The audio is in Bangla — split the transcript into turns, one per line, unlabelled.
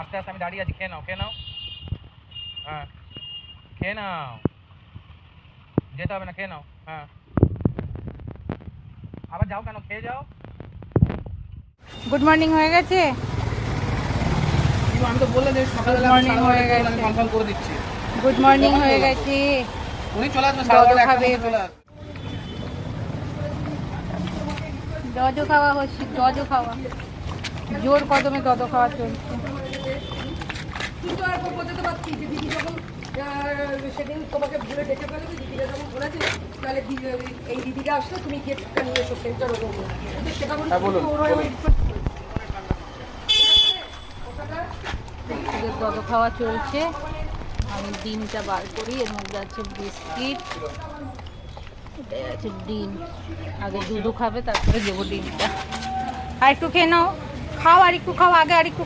আস্তে আস্তে আমি দাঁড়িয়ে আছি, খেয়ে নাও খেয়ে নাও। হ্যাঁ খেয়ে নাও, যেতে হবে না, খেয়ে নাও। হ্যাঁ আবার যাও কেন, খেয়ে যাও।
গুড মর্নিং হয়ে গেছে।
আমি তো বললে যে সকালবেলা
মর্নিং হয়ে গেছে,
কনফার্ম করে দিচ্ছি।
গুড মর্নিং হয়ে গেছে।
উনি চলে আসবে
জল
সাড়ে
খাবে।
চলে আসবে।
জজও খাওয়া হচ্ছে, জজও খাওয়া জোর কদমে দদ খাওয়া চলছে।
কিন্তু আর বোঝাতে পারছি যে দিদি যখন সেদিন তোমাকে ভুলে ডেকে ফেলে দিদিরা যখন বলেছে তাহলে এই দিদিরা আসলে তুমি গিয়ে টাকা নিয়ে এসো সেন্টার ওরকম সেটা
দদ খাওয়া চলছে। আমি ডিমটা বার করি, এর মধ্যে আছে বিস্কিট, এটাই আছে ডিম। আগে দুধও খাবে, তারপরে দেবো ডিমটা। আর একটু খেয়ে নাও, খাও আর একটু খাও, আগে আর একটু